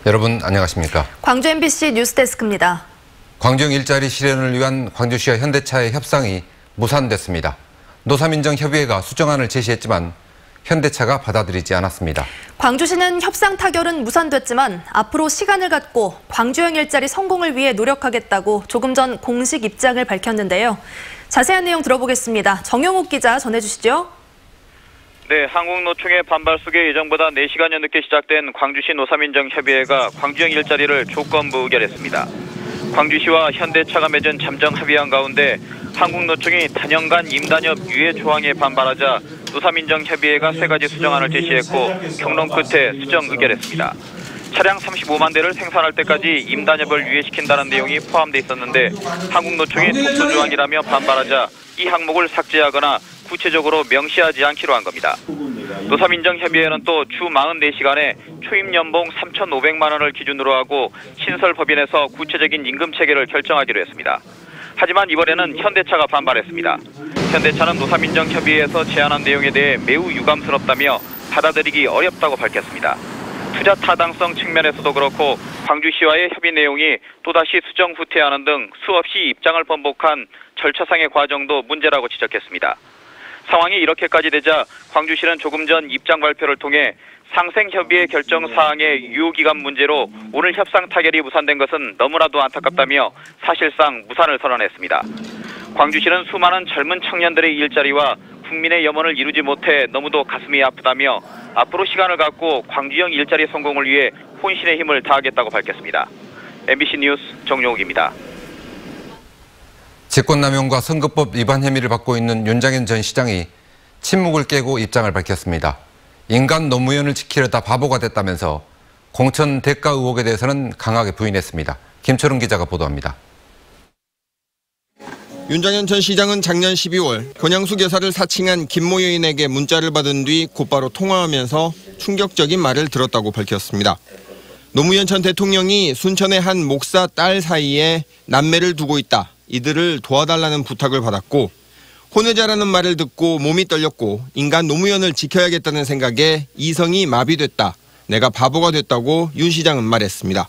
여러분 안녕하십니까? 광주 MBC 뉴스데스크입니다. 광주형 일자리 실현을 위한 광주시와 현대차의 협상이 무산됐습니다. 노사민정협의회가 수정안을 제시했지만 현대차가 받아들이지 않았습니다. 광주시는 협상 타결은 무산됐지만 앞으로 시간을 갖고 광주형 일자리 성공을 위해 노력하겠다고 조금 전 공식 입장을 밝혔는데요. 자세한 내용 들어보겠습니다. 정영욱 기자 전해주시죠. 네, 한국노총의 반발 속에 예정보다 4시간여 늦게 시작된 광주시 노사민정협의회가 광주형 일자리를 조건부 의결했습니다. 광주시와 현대차가 맺은 잠정 합의안 가운데 한국노총이 단연간 임단협 유예 조항에 반발하자 노사민정협의회가 3가지 수정안을 제시했고 경론 끝에 수정 의결했습니다. 차량 35만 대를 생산할 때까지 임단협을 유예시킨다는 내용이 포함돼 있었는데 한국노총이 독소 조항이라며 반발하자 이 항목을 삭제하거나 구체적으로 명시하지 않기로 한 겁니다. 노사민정협의회는 또 주 44시간에 초임 연봉 3,500만 원을 기준으로 하고 신설법인에서 구체적인 임금 체계를 결정하기로 했습니다. 하지만 이번에는 현대차가 반발했습니다. 현대차는 노사민정협의회에서 제안한 내용에 대해 매우 유감스럽다며 받아들이기 어렵다고 밝혔습니다. 투자 타당성 측면에서도 그렇고 광주시와의 협의 내용이 또다시 수정 후퇴하는 등 수없이 입장을 번복한 절차상의 과정도 문제라고 지적했습니다. 상황이 이렇게까지 되자 광주시는 조금 전 입장 발표를 통해 상생협의회 결정 사항의 유효기간 문제로 오늘 협상 타결이 무산된 것은 너무나도 안타깝다며 사실상 무산을 선언했습니다. 광주시는 수많은 젊은 청년들의 일자리와 국민의 염원을 이루지 못해 너무도 가슴이 아프다며 앞으로 시간을 갖고 광주형 일자리 성공을 위해 혼신의 힘을 다하겠다고 밝혔습니다. MBC 뉴스 정용욱입니다. 직권남용과 선거법 위반 혐의를 받고 있는 윤장현 전 시장이 침묵을 깨고 입장을 밝혔습니다. 인간 노무현을 지키려다 바보가 됐다면서 공천 대가 의혹에 대해서는 강하게 부인했습니다. 김철웅 기자가 보도합니다. 윤장현 전 시장은 작년 12월 권양숙 여사를 사칭한 김모 여인에게 문자를 받은 뒤 곧바로 통화하면서 충격적인 말을 들었다고 밝혔습니다. 노무현 전 대통령이 순천의 한 목사 딸 사이에 남매를 두고 있다. 이들을 도와달라는 부탁을 받았고 혼외자라는 말을 듣고 몸이 떨렸고 인간 노무현을 지켜야겠다는 생각에 이성이 마비됐다. 내가 바보가 됐다고 윤 시장은 말했습니다.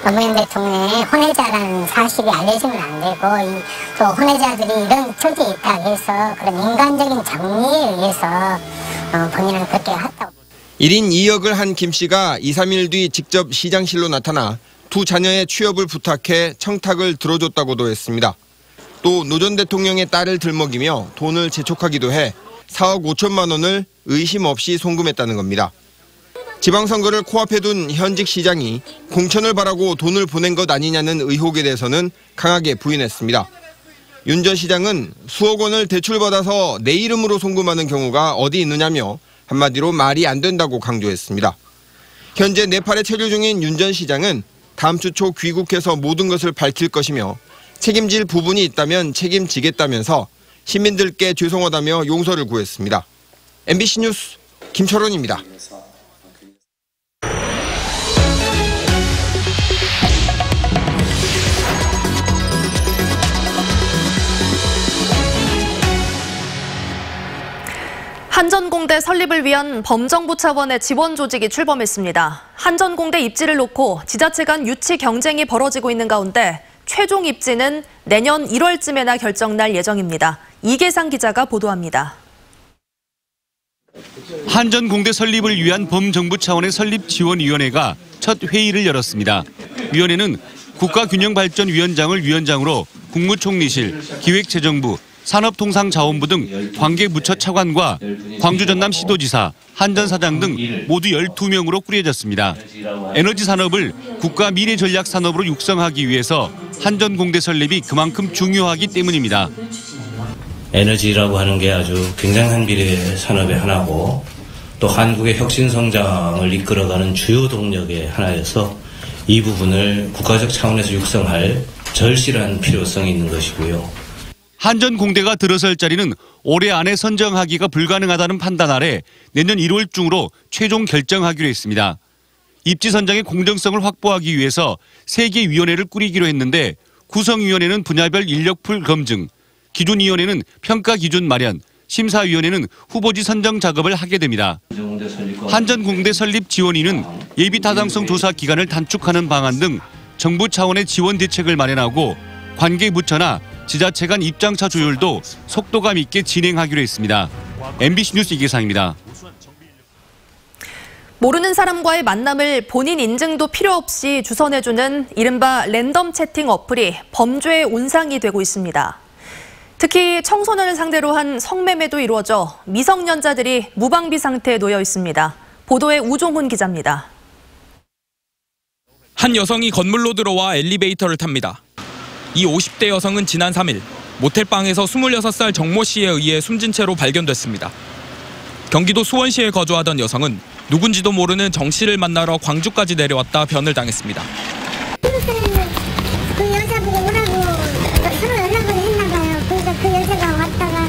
노무현 대통령의 혼외자라는 사실이 알려지면 안 되고 또 혼외자들이 이런 절대 있다 해서 그런 인간적인 정리에 의해서 본인은 그렇게 했다고. 1인 2역을 한 김 씨가 2, 3일 뒤 직접 시장실로 나타나 두 자녀의 취업을 부탁해 청탁을 들어줬다고도 했습니다. 또 노 전 대통령의 딸을 들먹이며 돈을 재촉하기도 해 4억 5천만 원을 의심 없이 송금했다는 겁니다. 지방선거를 코앞에 둔 현직 시장이 공천을 바라고 돈을 보낸 것 아니냐는 의혹에 대해서는 강하게 부인했습니다. 윤 전 시장은 수억 원을 대출받아서 내 이름으로 송금하는 경우가 어디 있느냐며 한마디로 말이 안 된다고 강조했습니다. 현재 네팔에 체류 중인 윤 전 시장은 다음 주 초 귀국해서 모든 것을 밝힐 것이며 책임질 부분이 있다면 책임지겠다면서 시민들께 죄송하다며 용서를 구했습니다. MBC 뉴스 김철원입니다. 한전공대 설립을 위한 범정부 차원의 지원 조직이 출범했습니다. 한전공대 입지를 놓고 지자체 간 유치 경쟁이 벌어지고 있는 가운데 최종 입지는 내년 1월쯤에나 결정날 예정입니다. 이계상 기자가 보도합니다. 한전공대 설립을 위한 범정부 차원의 설립지원위원회가 첫 회의를 열었습니다. 위원회는 국가균형발전위원장을 위원장으로 국무총리실, 기획재정부, 산업통상자원부 등 관계부처 차관과 광주 전남시도지사, 한전사장 등 모두 12명으로 꾸려졌습니다. 에너지 산업을 국가 미래 전략 산업으로 육성하기 위해서 한전공대 설립이 그만큼 중요하기 때문입니다. 에너지라고 하는 게 아주 굉장한 미래 산업의 하나고 또 한국의 혁신 성장을 이끌어가는 주요 동력의 하나여서 이 부분을 국가적 차원에서 육성할 절실한 필요성이 있는 것이고요. 한전공대가 들어설 자리는 올해 안에 선정하기가 불가능하다는 판단 아래 내년 1월 중으로 최종 결정하기로 했습니다. 입지 선정의 공정성을 확보하기 위해서 3개 위원회를 꾸리기로 했는데 구성위원회는 분야별 인력풀 검증, 기준위원회는 평가 기준 마련, 심사위원회는 후보지 선정 작업을 하게 됩니다. 한전공대 설립 지원위는 예비 타당성 조사 기간을 단축하는 방안 등 정부 차원의 지원 대책을 마련하고 관계 부처나 지자체 간 입장차 조율도 속도감 있게 진행하기로 했습니다. MBC 뉴스 이계상입니다. 모르는 사람과의 만남을 본인 인증도 필요 없이 주선해주는 이른바 랜덤 채팅 어플이 범죄의 온상이 되고 있습니다. 특히 청소년을 상대로 한 성매매도 이루어져 미성년자들이 무방비 상태에 놓여 있습니다. 보도에 우종훈 기자입니다. 한 여성이 건물로 들어와 엘리베이터를 탑니다. 이 50대 여성은 지난 3일 모텔방에서 26살 정모 씨에 의해 숨진 채로 발견됐습니다. 경기도 수원시에 거주하던 여성은 누군지도 모르는 정 씨를 만나러 광주까지 내려왔다 변을 당했습니다. 그 여자 보고 오라고 서로 연락을 했나 봐요. 그래서 그 여자가 왔다가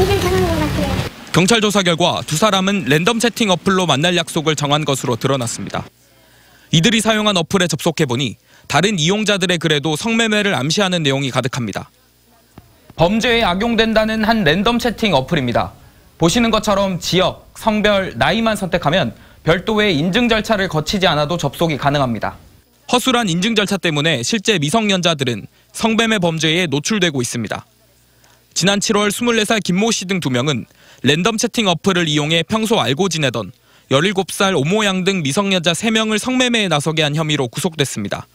일을 당한 것 같아요. 경찰 조사 결과 두 사람은 랜덤 채팅 어플로 만날 약속을 정한 것으로 드러났습니다. 이들이 사용한 어플에 접속해보니 다른 이용자들의 글에도 성매매를 암시하는 내용이 가득합니다. 범죄에 악용된다는 한 랜덤 채팅 어플입니다. 보시는 것처럼 지역, 성별, 나이만 선택하면 별도의 인증 절차를 거치지 않아도 접속이 가능합니다. 허술한 인증 절차 때문에 실제 미성년자들은 성매매 범죄에 노출되고 있습니다. 지난 7월 24살 김모 씨 등 2명은 랜덤 채팅 어플을 이용해 평소 알고 지내던 17살 오모양 등 미성년자 3명을 성매매에 나서게 한 혐의로 구속됐습니다.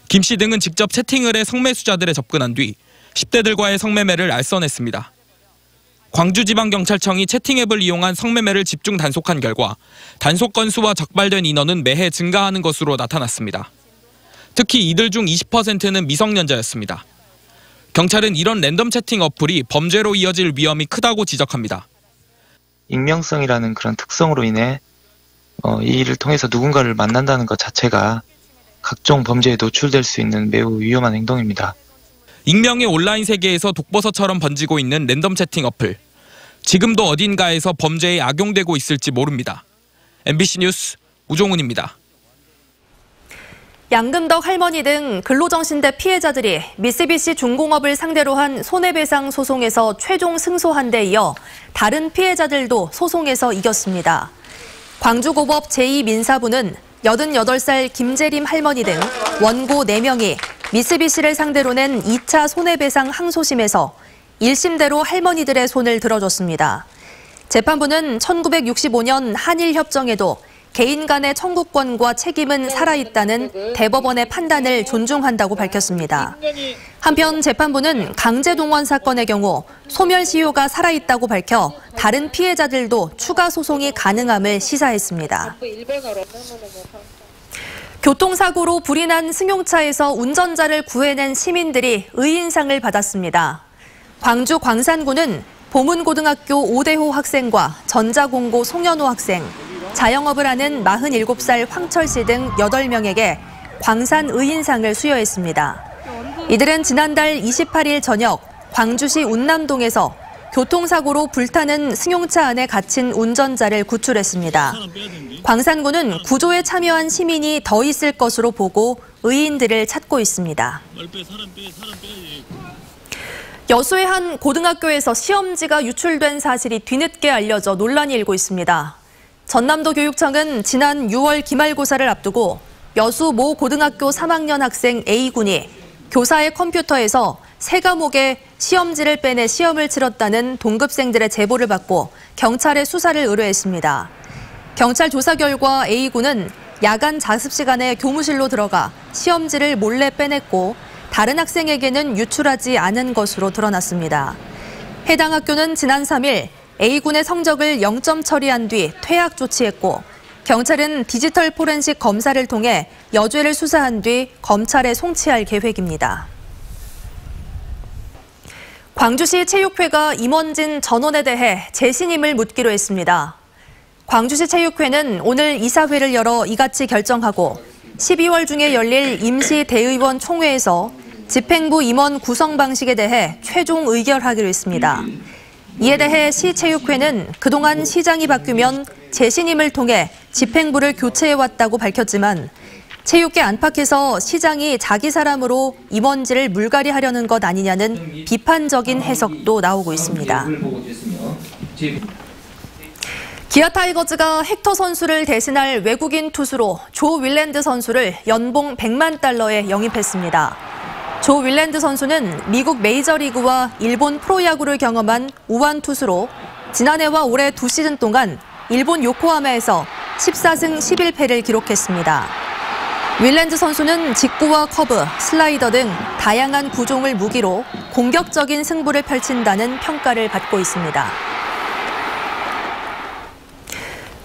김 씨 등은 직접 채팅을 해 성매수자들에 접근한 뒤 10대들과의 성매매를 알선했습니다. 광주지방경찰청이 채팅 앱을 이용한 성매매를 집중 단속한 결과 단속 건수와 적발된 인원은 매해 증가하는 것으로 나타났습니다. 특히 이들 중 20%는 미성년자였습니다. 경찰은 이런 랜덤 채팅 어플이 범죄로 이어질 위험이 크다고 지적합니다. 익명성이라는 그런 특성으로 인해 이 일을 통해서 누군가를 만난다는 것 자체가 각종 범죄에 노출될 수 있는 매우 위험한 행동입니다. 익명의 온라인 세계에서 독버섯처럼 번지고 있는 랜덤 채팅 어플. 지금도 어딘가에서 범죄에 악용되고 있을지 모릅니다. MBC 뉴스 우종훈입니다. 양금덕 할머니 등 근로정신대 피해자들이 미쓰비시 중공업을 상대로 한 손해배상 소송에서 최종 승소한 데 이어 다른 피해자들도 소송에서 이겼습니다. 광주고법 제2민사부는 88살 김재림 할머니 등 원고 4명이 미쓰비시를 상대로 낸 2차 손해배상 항소심에서 1심대로 할머니들의 손을 들어줬습니다. 재판부는 1965년 한일협정에도 개인 간의 청구권과 책임은 살아있다는 대법원의 판단을 존중한다고 밝혔습니다. 한편 재판부는 강제동원 사건의 경우 소멸시효가 살아있다고 밝혀 다른 피해자들도 추가 소송이 가능함을 시사했습니다. 교통사고로 불이 난 승용차에서 운전자를 구해낸 시민들이 의인상을 받았습니다. 광주 광산구는 봉은고등학교 오대호 학생과 전자공고 송현호 학생, 자영업을 하는 47살 황철 씨 등 8명에게 광산 의인상을 수여했습니다. 이들은 지난달 28일 저녁 광주시 운남동에서 교통사고로 불타는 승용차 안에 갇힌 운전자를 구출했습니다. 광산구는 구조에 참여한 시민이 더 있을 것으로 보고 의인들을 찾고 있습니다. 여수의 한 고등학교에서 시험지가 유출된 사실이 뒤늦게 알려져 논란이 일고 있습니다. 전남도 교육청은 지난 6월 기말고사를 앞두고 여수 모 고등학교 3학년 학생 A군이 교사의 컴퓨터에서 3과목의 시험지를 빼내 시험을 치렀다는 동급생들의 제보를 받고 경찰에 수사를 의뢰했습니다. 경찰 조사 결과 A군은 야간 자습 시간에 교무실로 들어가 시험지를 몰래 빼냈고 다른 학생에게는 유출하지 않은 것으로 드러났습니다. 해당 학교는 지난 3일 A군의 성적을 0점 처리한 뒤 퇴학 조치했고 경찰은 디지털 포렌식 검사를 통해 여죄를 수사한 뒤 검찰에 송치할 계획입니다. 광주시 체육회가 임원진 전원에 대해 재신임을 묻기로 했습니다. 광주시 체육회는 오늘 이사회를 열어 이같이 결정하고 12월 중에 열릴 임시 대의원 총회에서 집행부 임원 구성 방식에 대해 최종 의결하기로 했습니다. 이에 대해 시체육회는 그동안 시장이 바뀌면 재신임을 통해 집행부를 교체해왔다고 밝혔지만 체육계 안팎에서 시장이 자기 사람으로 임원직을 물갈이하려는 것 아니냐는 비판적인 해석도 나오고 있습니다. 기아 타이거즈가 헥터 선수를 대신할 외국인 투수로 조 윌랜드 선수를 연봉 100만 달러에 영입했습니다. 조 윌랜드 선수는 미국 메이저리그와 일본 프로야구를 경험한 우완 투수로 지난해와 올해 2시즌 동안 일본 요코하마에서 14승 11패를 기록했습니다. 윌랜드 선수는 직구와 커브, 슬라이더 등 다양한 구종을 무기로 공격적인 승부를 펼친다는 평가를 받고 있습니다.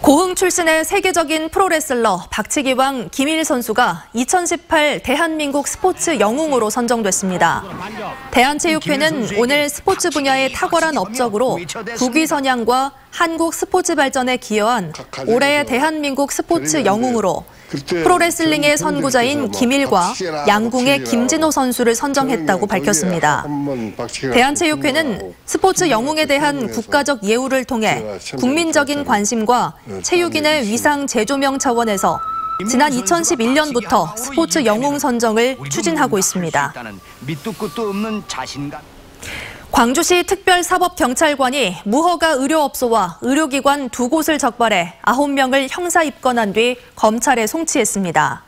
고흥 출신의 세계적인 프로레슬러 박치기왕 김일 선수가 2018 대한민국 스포츠 영웅으로 선정됐습니다. 대한체육회는 오늘 스포츠 분야의 탁월한 업적으로 국위 선양과 한국 스포츠 발전에 기여한 올해의 대한민국 스포츠 영웅으로 프로레슬링의 선구자인 김일과 양궁의 김진호 선수를 선정했다고 밝혔습니다. 대한체육회는 스포츠 영웅에 대한 국가적 예우를 통해 국민적인 관심과 체육인의 위상 재조명 차원에서 지난 2011년부터 스포츠 영웅 선정을 추진하고 있습니다. 광주시 특별사법경찰관이 무허가 의료업소와 의료기관 2곳을 적발해 9명을 형사 입건한 뒤 검찰에 송치했습니다.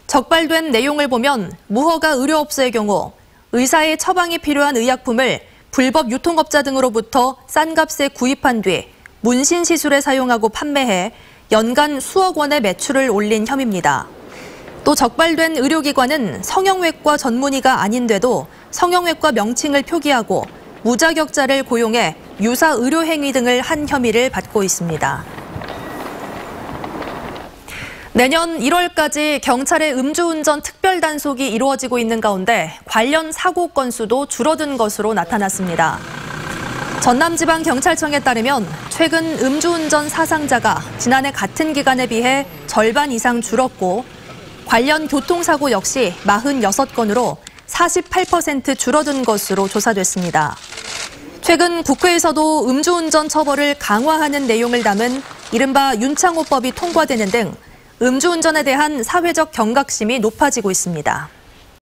적발된 내용을 보면 무허가 의료업소의 경우 의사의 처방이 필요한 의약품을 불법 유통업자 등으로부터 싼 값에 구입한 뒤 문신시술에 사용하고 판매해 연간 수억 원의 매출을 올린 혐의입니다. 또 적발된 의료기관은 성형외과 전문의가 아닌데도 성형외과 명칭을 표기하고 무자격자를 고용해 유사 의료행위 등을 한 혐의를 받고 있습니다. 내년 1월까지 경찰의 음주운전 특별단속이 이루어지고 있는 가운데 관련 사고 건수도 줄어든 것으로 나타났습니다. 전남지방경찰청에 따르면 최근 음주운전 사상자가 지난해 같은 기간에 비해 절반 이상 줄었고 관련 교통사고 역시 46건으로 48% 줄어든 것으로 조사됐습니다. 최근 국회에서도 음주운전 처벌을 강화하는 내용을 담은 이른바 윤창호법이 통과되는 등 음주운전에 대한 사회적 경각심이 높아지고 있습니다.